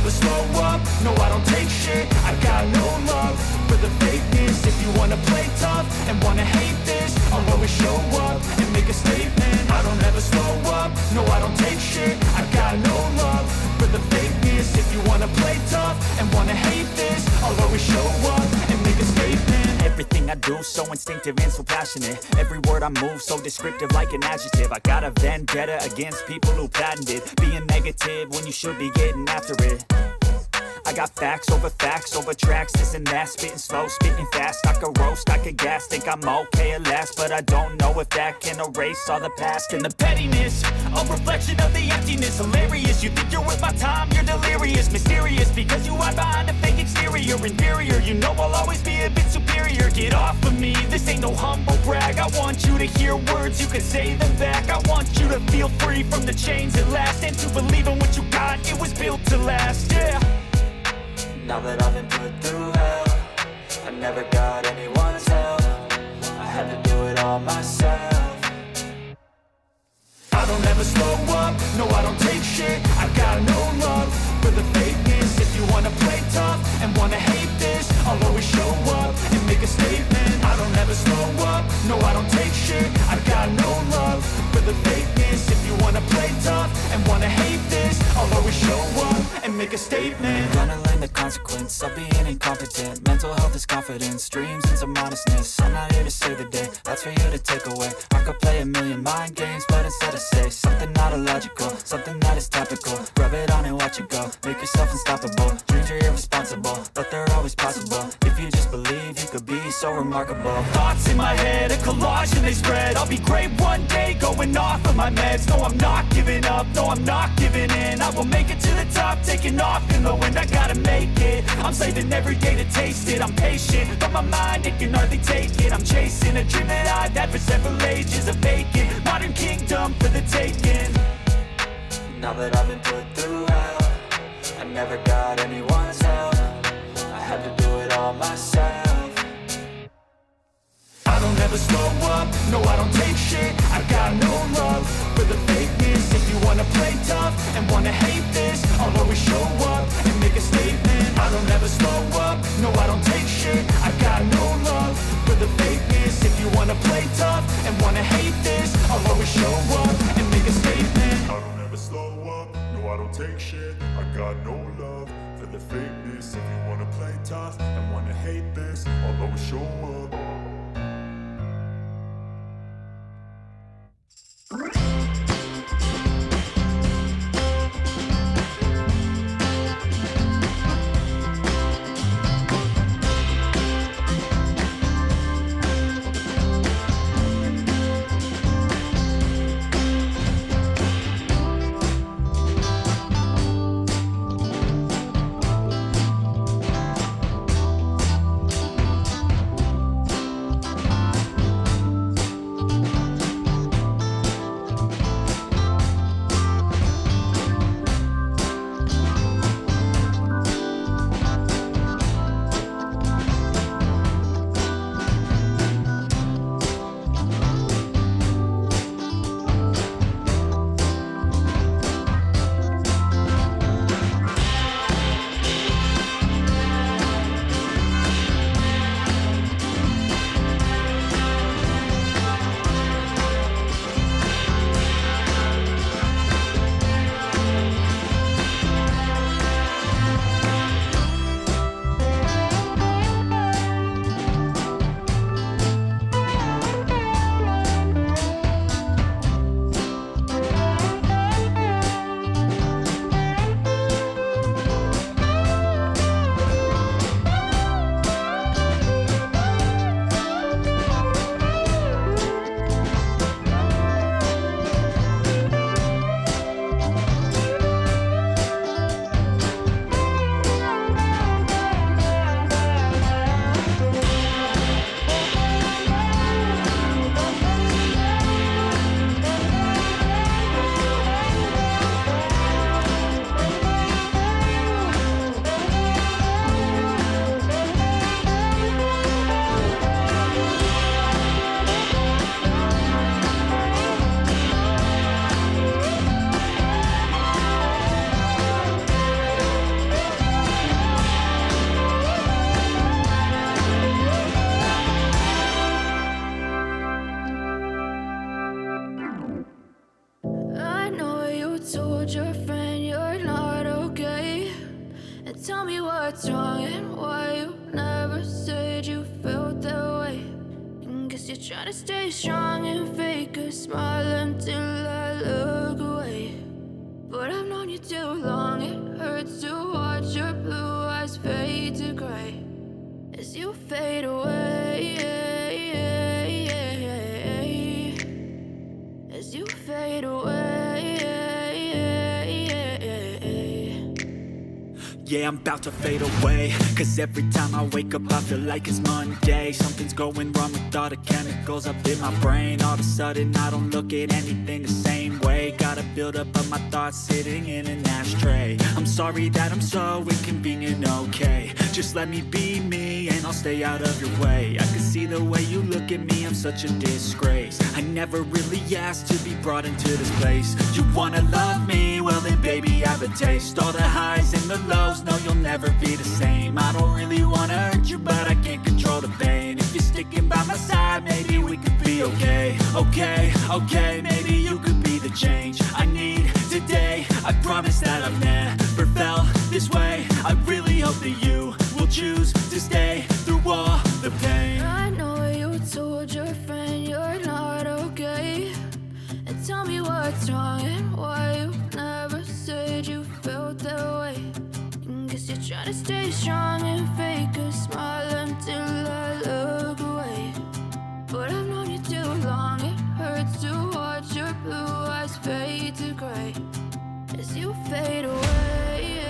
never slow up, no I don't take shit. I got no love for the fakeness. If you wanna play tough and wanna hate this, I'll always show up and make a statement. I don't ever slow up, no I don't take shit. I got no love for the fakeness. If you wanna play tough and wanna hate this, I'll always show up and make a statement. Everything I do so instinctive and so passionate. Every word I move so descriptive like an adjective. I got a vendetta against people who patented being negative when you should be getting after it. I got facts over tracks, this and that. Spitting slow, spitting fast, I could roast, I could gas. Think I'm okay at last, but I don't know if that can erase all the past. And the pettiness, a reflection of the emptiness. Hilarious, you think you're worth my time, you're delirious. Mysterious, because you hide behind a fake exterior. Inferior, you know I'll always be a bit superior. Get off of me, this ain't no humble brag. I want you to hear words, you can say them back. I want you to feel free from the chains at last, and to believe in what you got, it was built to last, yeah. Now that I've been put through hell, I never got anyone's help. I had to do it all myself. I don't ever slow up, no I don't take shit. I got no love for the fakeness. If you wanna play tough and wanna hate this, I'll always show up and make a statement. I don't ever slow up, no I don't take shit. I got no love for the fakeness. If you wanna play tough and wanna hate this, I'll always show up and make a statement. Gonna learn the consequence of being incompetent. Mental health is confidence, dreams and some honestness. I'm not here to save the day, that's for you to take away. I could play a million mind games, but instead I say something not illogical, something that is topical. Rub it on and watch it go, make yourself unstoppable. Dreams are irresponsible, but they're always possible. If you just believe, you could be so remarkable. Thoughts in my head, a collage and they spread. I'll be great one day, going off of my meds. No, I'm not giving up, no, I'm not giving in. I will make it to the top, taking off in the wind. I gotta make it, I'm saving every day to taste it. I'm patient, but my mind, it can hardly take it. I'm chasing a dream that I've had for several ages. A vacant, modern kingdom for the taking. Now that I've been put through hell, I never got anyone's help. I had to do it all myself. I don't ever slow up, no I don't take shit. I got no love for the fakeness. If you wanna play tough and wanna hate this, I'll always show up and make a statement. I don't ever slow up, no I don't take shit. I got no love for the fakeness. If you wanna play tough and wanna hate this, I'll always show up and make a statement. I don't ever slow up, no I don't take shit. I got no love for the fakeness. If you wanna play tough and wanna hate this, I'll always show up. tell me what's wrong and why you never said you felt that way. And guess you're trying to stay strong and fake a smile until I look away. But I've known you too long, it hurts to watch your blue eyes fade to gray as you fade away, as you fade away. Yeah, I'm about to fade away, cause every time I wake up I feel like it's Monday. Something's going wrong with all the chemicals up in my brain. All of a sudden I don't look at anything the same way. Got a build-up of my thoughts sitting in an ashtray. I'm sorry that I'm so inconvenient, okay. Just let me be me and I'll stay out of your way. I can see the way you look at me, I'm such a disgrace. I never really asked to be brought into this place. You wanna love me? Well then baby I have a taste. All the highs and the lows, no you'll never be the same. I don't really wanna hurt you but I can't control the pain. If you're sticking by my side maybe we could be okay. Okay, okay, maybe you could be the change I need today. I promise that I've never felt this way. I really hope that you will choose to stay through all the pain. I know you told your friend you're not okay, and tell me what's wrong and why you never said you felt that way. And guess you're trying to stay strong and fake a smile until I look away. But I've known you too long, it hurts to watch your blue eyes fade to gray as you fade away.